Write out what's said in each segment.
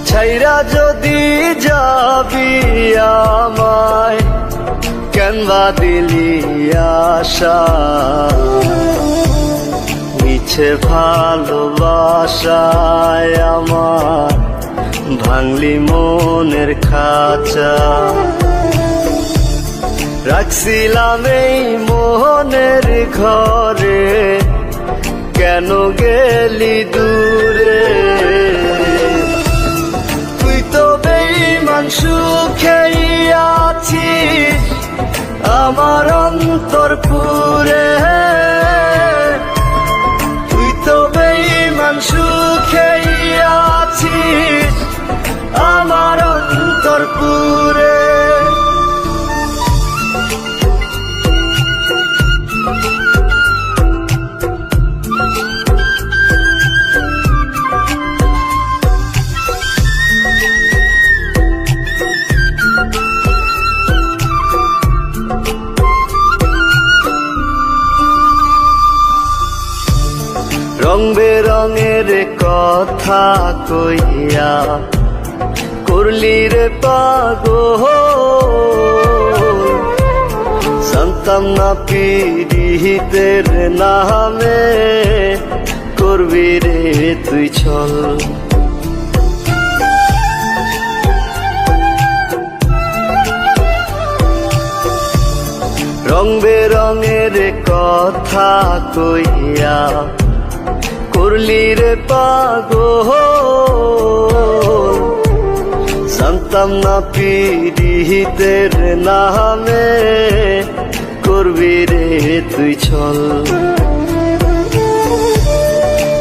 ছাইরা যদি যাবি আমায় কেনবা দিলি আশা, মিছে ভালোবাসায় আমার ভাঙলি মনের খাঁচা। রাখছিলাম এই মোহনের ঘরে, কেন গেলি দূরে? তুই তো বেঈমান সুখেই আছিস আমার অন্তর পুরে। তুই তো বেঈমান সুখেই আছিস আমার অন্তর পুরে। রং বেরঙের কথা কইয়া করলি রে পাগল, জানতাম না পীড়িতের নামে করবি রে তুই ছল। রং বেরঙের কথা কইয়া করলি রে পাগল, জানতাম না পীড়িতের নামে করবি রে তুই ছল।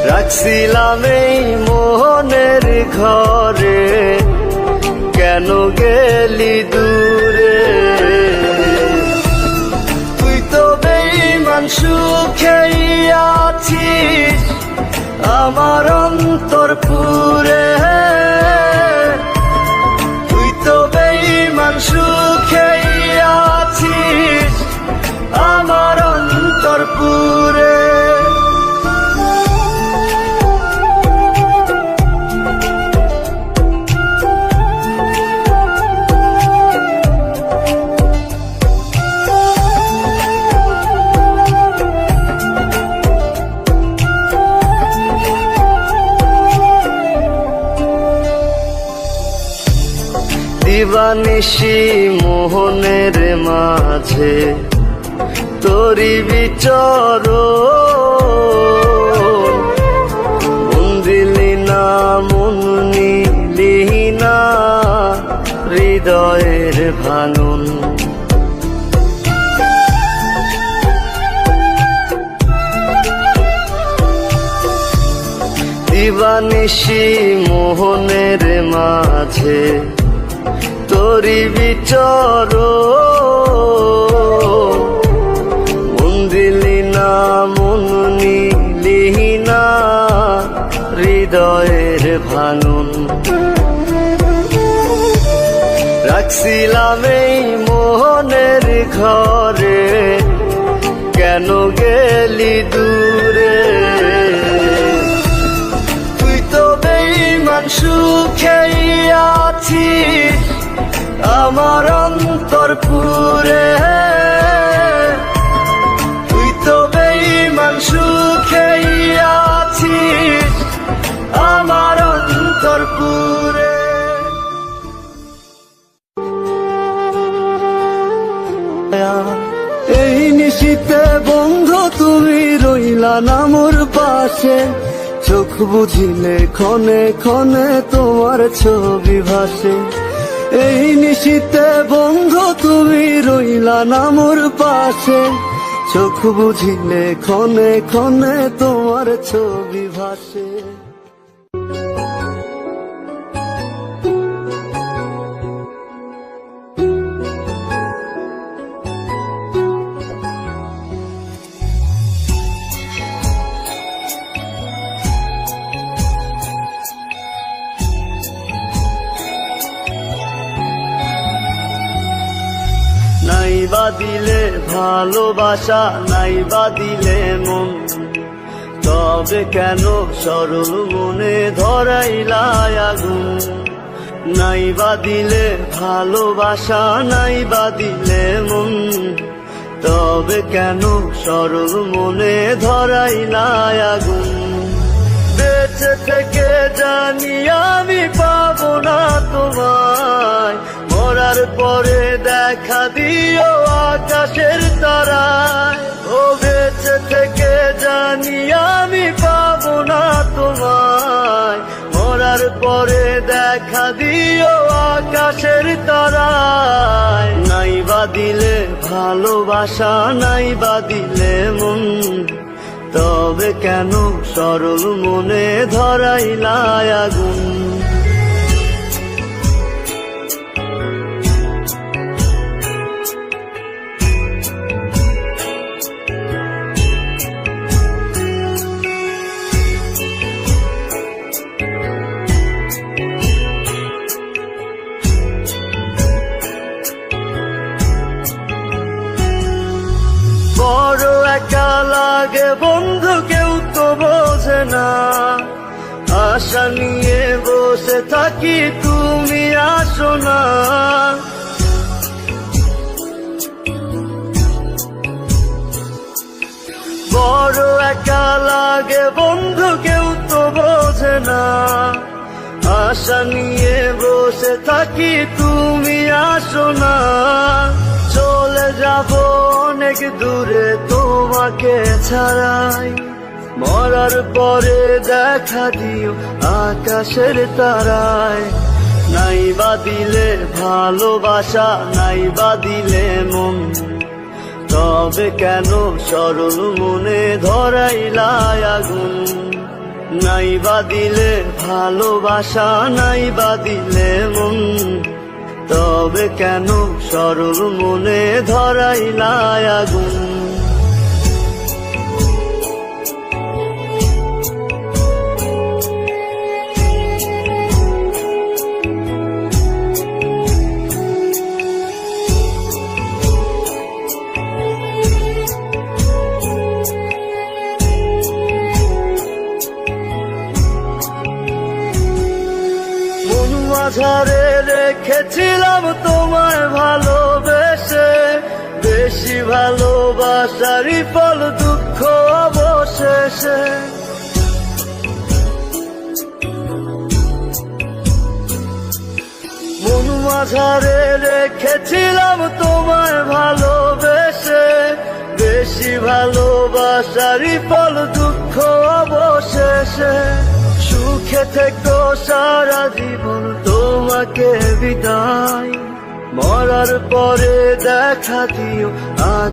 রাখছিলাম এই মোহনের ঘরে, কেন গেলি দূরে? তুই তো বেঈমান সুখেই আছিস আমার অন্তর পুরে। তুই তো বেঈমান সুখেই আছিস আমার অন্তর পুরে। দিবানিশি মোহনের মাঝে তোরি বিচরণ, মন দিলি না মন নিলি না হৃদয়ের ভাঙন। দিবানিশি মোহনের মাঝে তোরি বিচরণ, মন দিলি না মন নিলি না হৃদয়ের ভাঙন। রাখছিলাম এই মোহনের ঘরে, কেন গেলি দূরে? তুই তো বেঈমান সুখেই আছিস আমার অন্তর পুরে। তুই তো বেঈমান সুখেই আছিস আমার অন্তর পুরে। এই নিশীতে বন্ধু তুমি রইলা না মোর পাশে, চোখ বুঝিলে ক্ষণে ক্ষণে তোমার ছবি ভাসে। এই নিশীতে বন্ধু তুমি রইলা না মোর পাশে, চোখ বুঝিলে ক্ষণে ক্ষণে তোমার ছবি ভাসে। বা দিলে ভালোবাসা, নাই বা দিলে মন, তবে কেন সরল মনে ধরাইলা আগুন? নাই বা দিলে ভালোবাসা, নাই বা দিলে মন, তবে কেন সরল মনে ধরাইলা আগুন? বেঁচে থেকে জানি আমি পাবো না তোমায়, মরার পরে দেখা দিও আকাশের তারায়। ও বেঁচে থেকে জানি আমি পাবো না তোমায়, মরার পরে দেখা দিও আকাশের তারায়। নাই বা দিলে ভালোবাসা, নাই বা দিলে মন, তবে কেন সরল মনে ধরাইলা আগুন? বড় একা লাগে বন্ধু, কেউ তো বোঝে না, আশা নিয়ে বসে থাকি তুমি আসো না। বড় একা লাগে বন্ধু, কেউ তো বোঝে না, আশা নিয়ে বসে থাকি তুমি আসো না। চলে যাব অনেক দূরে তোমাকে ছাড়াই, মরার পরে দেখা দিও আকাশের তারায়। নাই বা দিলে ভালোবাসা, নাই বা দিলে মন, তবে কেন সরল মনে ধরাইলা আগুন? নাই বা দিলে ভালোবাসা, নাই বা দিলে মন, তবে কেন সরল মনে ধরাইলা আগুন? মাঝারে রেখেছিলাম তোমায় ভালোবেসে, বেশি ভালোবাসারই ফল দুঃখ অবশেষে। মন মাঝারে রেখেছিলাম তোমায় ভালোবেসে, বেশি ভালোবাসারই ফল দুঃখ অবশেষে। সুখে থেকো সারা জীবন, তোমাকে বিদায়, মরার পরে দেখা দিও